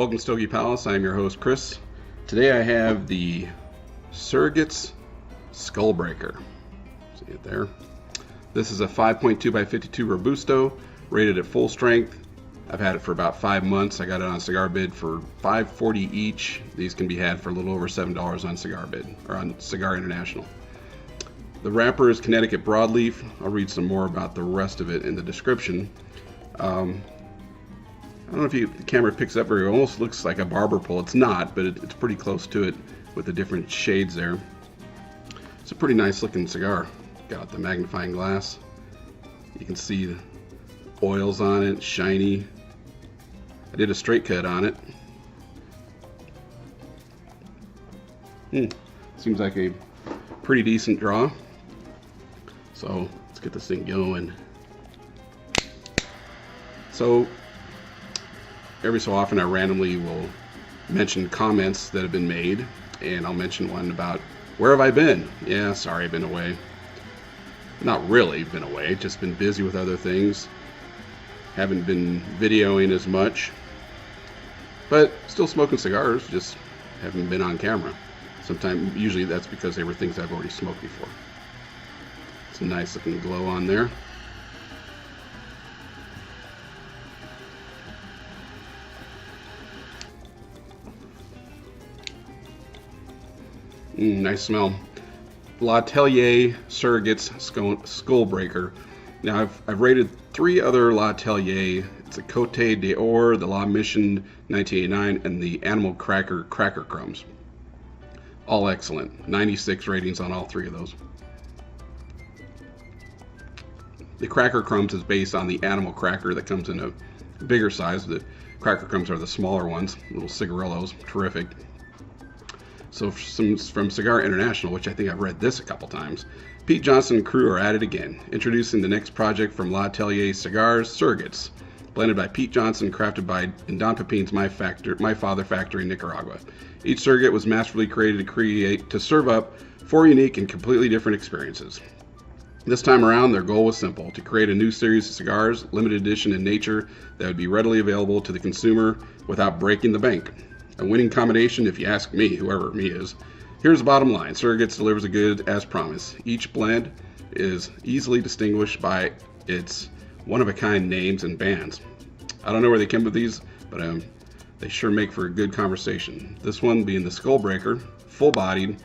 Welcome to Stogie Palace. I am your host, Chris. Today I have the Surrogates Skull Breaker. See it there? This is a 5.2 by 52 robusto, rated at full strength. I've had it for about 5 months. I got it on Cigar Bid for $5.40 each. These can be had for a little over $7 on Cigar Bid, or on Cigar International. The wrapper is Connecticut broadleaf. I'll read some more about the rest of it in the description. I don't know if the camera picks up very well. It almost looks like a barber pole. It's not, but it's pretty close to it with the different shades there. It's a pretty nice looking cigar. Got the magnifying glass. You can see the oils on it, shiny. I did a straight cut on it. Seems like a pretty decent draw. So let's get this thing going. So every so often I randomly will mention comments that have been made, and I'll mention one about where have I been? Yeah, sorry, I've been away. Not really been away, just been busy with other things. Haven't been videoing as much, but still smoking cigars, just haven't been on camera. Usually that's because they were things I've already smoked before. It's a nice looking glow on there. Nice smell. L'Atelier Surrogates Skull Breaker. Now I've rated 3 other L'Atelier. It's a Côte d'Or, the La Mission 1989, and the Animal Cracker Crumbs. All excellent. 96 ratings on all 3 of those. The Cracker Crumbs is based on the Animal Cracker that comes in a bigger size. The Cracker Crumbs are the smaller ones, little cigarillos. Terrific. So from Cigar International, which I think I've read this a couple times, Pete Johnson and crew are at it again, introducing the next project from L'Atelier Cigars, Surrogates, blended by Pete Johnson, crafted by Don Pepin's My Father Factory in Nicaragua. Each surrogate was masterfully created to serve up 4 unique and completely different experiences. This time around, their goal was simple: to create a new series of cigars, limited edition in nature, that would be readily available to the consumer without breaking the bank. A winning combination, if you ask me, whoever me is. Here's the bottom line: Surrogates delivers a good as promised. Each blend is easily distinguished by its one-of-a-kind names and bands. I don't know where they came with these, but they sure make for a good conversation. This one being the Skull Breaker, full-bodied,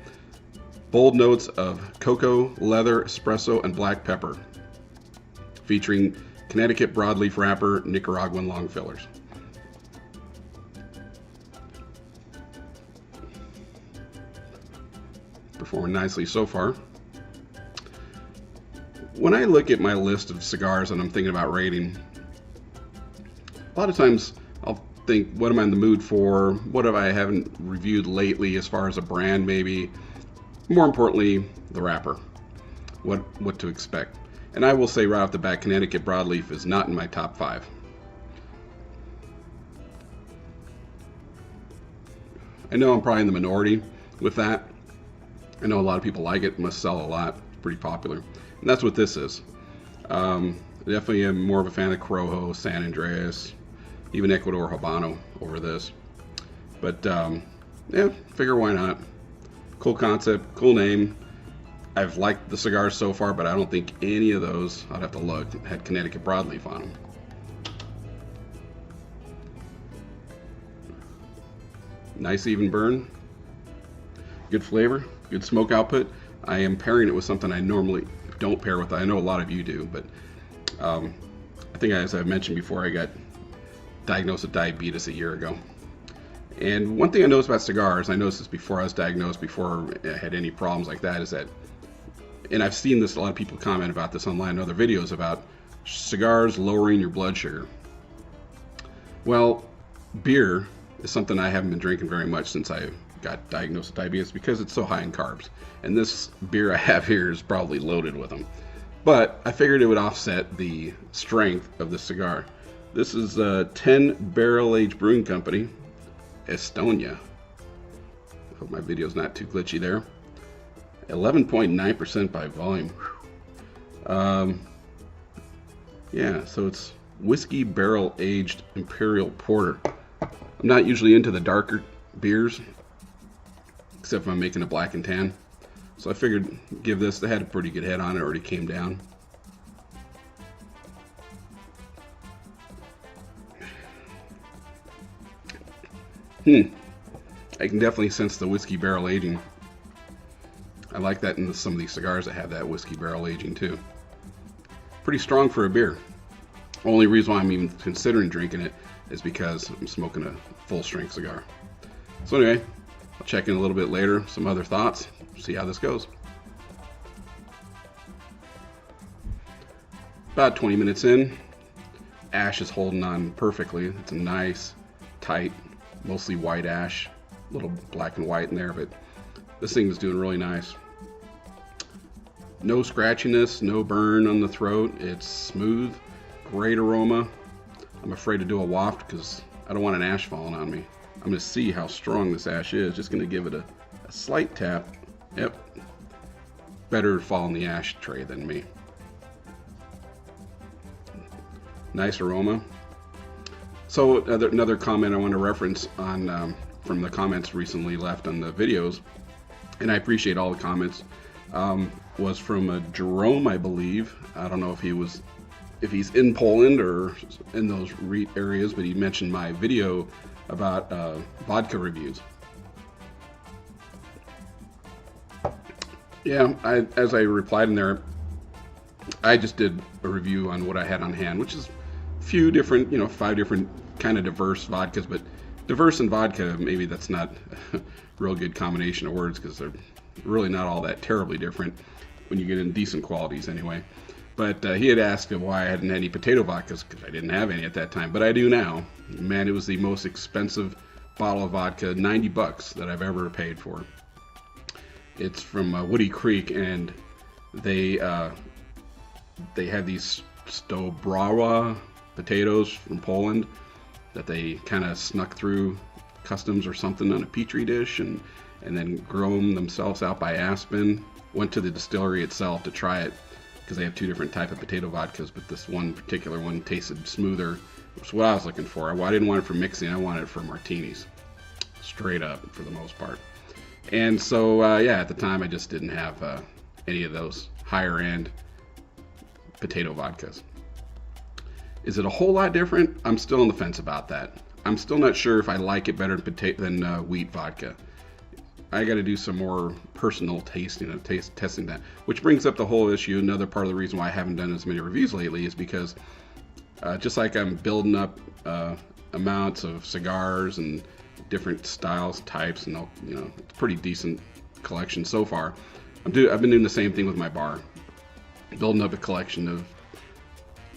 bold notes of cocoa, leather, espresso, and black pepper, featuring Connecticut broadleaf wrapper, Nicaraguan long fillers. Performing nicely so far. When I look at my list of cigars and I'm thinking about rating, a lot of times I'll think, what am I in the mood for? What have I haven't reviewed lately as far as a brand maybe? More importantly, the wrapper. What to expect. And I will say right off the bat, Connecticut broadleaf is not in my top 5. I know I'm probably in the minority with that. I know a lot of people like it, must sell a lot, it's pretty popular. And that's what this is. Definitely am more of a fan of Corojo, San Andreas, even Ecuador Habano over this. But yeah, figure why not. Cool concept, cool name. I've liked the cigars so far, but I don't think any of those, I'd have to look, had Connecticut broadleaf on them. Nice even burn. Good flavor, good smoke output. I am pairing it with something I normally don't pair with. I know a lot of you do, but I think, as I've mentioned before, I got diagnosed with diabetes a year ago. And one thing I noticed about cigars, I noticed this before I was diagnosed, before I had any problems like that, is that, and I've seen this, a lot of people comment about this online in other videos about cigars lowering your blood sugar. Well, beer is something I haven't been drinking very much since I got diagnosed with diabetes, because it's so high in carbs. And this beer I have here is probably loaded with them. But I figured it would offset the strength of the cigar. This is a 10 Barrel Age Brewing Company, Estonia. Hope my video's not too glitchy there. 11.9% by volume. Yeah, so it's whiskey barrel aged imperial porter. I'm not usually into the darker beers, except if I'm making a black and tan. So I figured give this, they had a pretty good head on it, already came down. I can definitely sense the whiskey barrel aging. I like that in some of these cigars that have that whiskey barrel aging too. Pretty strong for a beer. Only reason why I'm even considering drinking it is because I'm smoking a full strength cigar. So anyway, I'll check in a little bit later, some other thoughts, see how this goes. About 20 minutes in, ash is holding on perfectly. It's a nice, tight, mostly white ash, a little black and white in there, but this thing is doing really nice. No scratchiness, no burn on the throat. It's smooth, great aroma. I'm afraid to do a waft because I don't want an ash falling on me. I'm going to see how strong this ash is. Just going to give it a slight tap. Yep. Better fall in the ash tray than me. Nice aroma. So another comment I want to reference on from the comments recently left on the videos, and I appreciate all the comments, was from Jerome, I believe. I don't know if he's in Poland or in those areas, but he mentioned my video about vodka reviews. Yeah, as I replied in there, I just did a review on what I had on hand, which is a few different, 5 different kind of diverse vodkas, but diverse and vodka, maybe that's not a real good combination of words because they're really not all that terribly different when you get in decent qualities anyway. But he had asked why I hadn't had any potato vodkas because I didn't have any at that time, but I do now. Man, it was the most expensive bottle of vodka, $90 that I've ever paid for. It's from Woody Creek, and they have these Stobrawa potatoes from Poland that they kind of snuck through customs or something on a petri dish and then grow them themselves out by Aspen. Went to the distillery itself to try it because they have 2 different type of potato vodkas, but this one particular one tasted smoother, which is what I was looking for. I didn't want it for mixing, I wanted it for martinis, straight up for the most part. And so, yeah, at the time I just didn't have any of those higher end potato vodkas. Is it a whole lot different? I'm still on the fence about that. I'm still not sure if I like it better than wheat vodka. I got to do some more personal tasting and testing that, which brings up the whole issue. Another part of the reason why I haven't done as many reviews lately is because just like I'm building up amounts of cigars and different styles, types, and it's a pretty decent collection so far. I've been doing the same thing with my bar, building up a collection of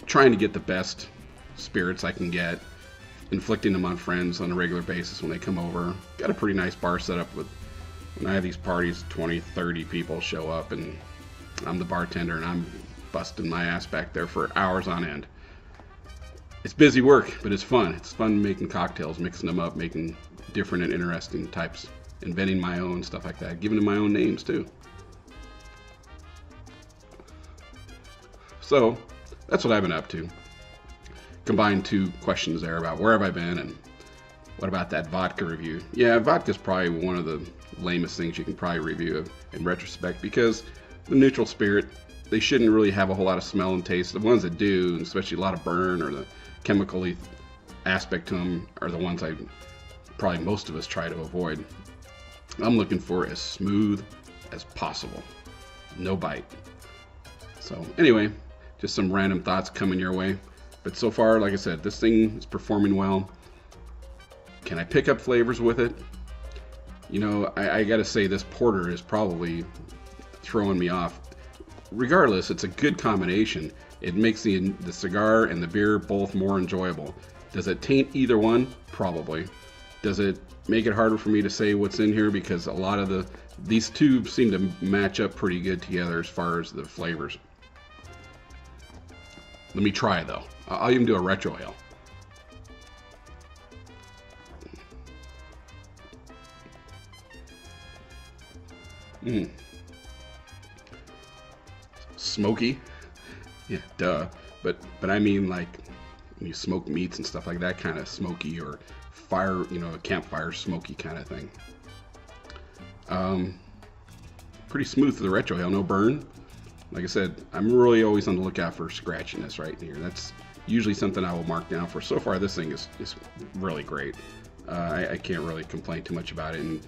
trying to get the best spirits I can get, inflicting them on friends on a regular basis when they come over. Got a pretty nice bar set up when I have these parties, 20, 30 people show up, and I'm the bartender, and I'm busting my ass back there for hours on end. It's busy work, but it's fun. It's fun making cocktails, mixing them up, making different and interesting types, inventing my own, stuff like that, giving them my own names too. So that's what I've been up to. Combined 2 questions there about where have I been and what about that vodka review. Yeah, vodka's probably one of the lamest things you can probably review in retrospect because the neutral spirit, they shouldn't really have a whole lot of smell and taste. The ones that do, especially a lot of burn or the chemical-y aspect to them, are the ones probably most of us try to avoid. I'm looking for as smooth as possible. No bite. So anyway, just some random thoughts coming your way. But so far, like I said, this thing is performing well. Can I pick up flavors with it? I gotta say this porter is probably throwing me off. Regardless, it's a good combination. It makes the cigar and the beer both more enjoyable. Does it taint either one? Probably. Does it make it harder for me to say what's in here because a lot of these 2 seem to match up pretty good together as far as the flavors. Let me try though. I'll even do a retro ale. Smoky, yeah, duh. But I mean like when you smoke meats and stuff like that, kind of smoky, or fire, you know, a campfire smoky kind of thing. Pretty smooth for the retrohale, no burn. Like I said, I'm really always on the lookout for scratchiness right here. That's usually something I will mark down for. So far, this thing is really great. I can't really complain too much about it. And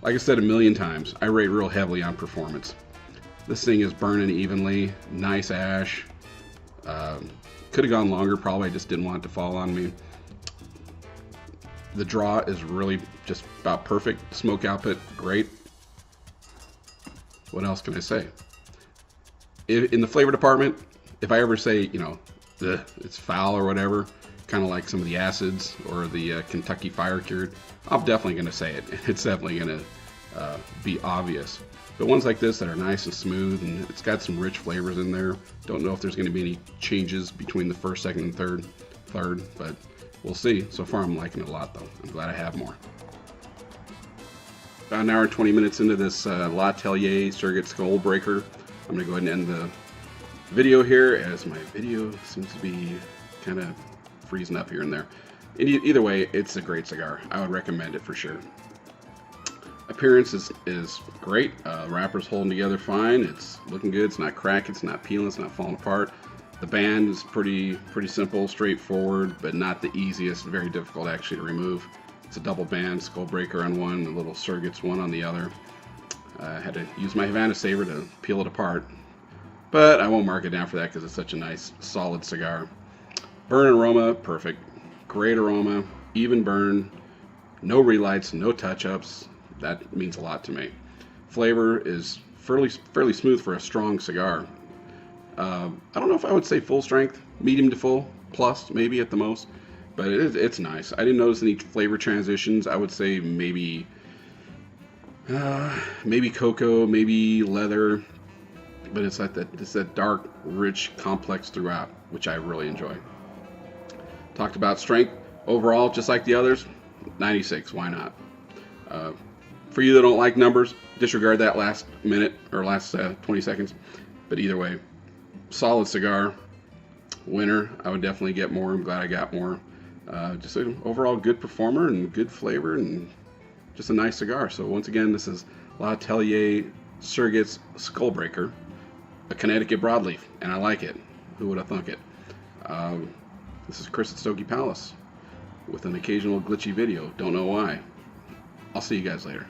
like I said a million times, I rate real heavily on performance. This thing is burning evenly, nice ash. Could have gone longer, probably. I just didn't want it to fall on me. The draw is really just about perfect. Smoke output, great. What else can I say? In the flavor department, if I ever say, you know, it's foul or whatever, kind of like some of the acids or the Kentucky Fire Cured, I'm definitely going to say it. It's definitely going to be obvious. But ones like this that are nice and smooth, and it's got some rich flavors in there. Don't know if there's going to be any changes between the first, second, and third, but we'll see. So far, I'm liking it a lot, though. I'm glad I have more. About an hour and 20 minutes into this L'Atelier Surrogates Skull Breaker, I'm going to go ahead and end the video here, as my video seems to be kind of freezing up here and there. Either way, it's a great cigar. I would recommend it for sure. Appearance is great. Wrapper's holding together fine. It's looking good. It's not cracking. It's not peeling. It's not falling apart. The band is pretty simple, straightforward, but not the easiest. Very difficult actually to remove. It's a double band, Skull Breaker on one, a little Surrogates one on the other. I had to use my Havana saver to peel it apart, but I won't mark it down for that because it's such a nice, solid cigar. Burn aroma, perfect. Great aroma, even burn, no relights, no touch-ups. That means a lot to me. Flavor is fairly smooth for a strong cigar. I don't know if I would say full strength, medium to full, plus maybe at the most, but it's nice. I didn't notice any flavor transitions. I would say maybe cocoa, maybe leather, but it's like that dark, rich, complex throughout, which I really enjoy. Talked about strength overall, just like the others, 96. Why not? For you that don't like numbers, disregard that last minute or last 20 seconds. But either way, solid cigar, winner. I would definitely get more. I'm glad I got more. Just an overall good performer and good flavor and just a nice cigar. So once again, this is L'Atelier Surrogates Skull Breaker, a Connecticut broadleaf, and I like it. Who would have thunk it? This is Chris at Stogie Palace with an occasional glitchy video. Don't know why. I'll see you guys later.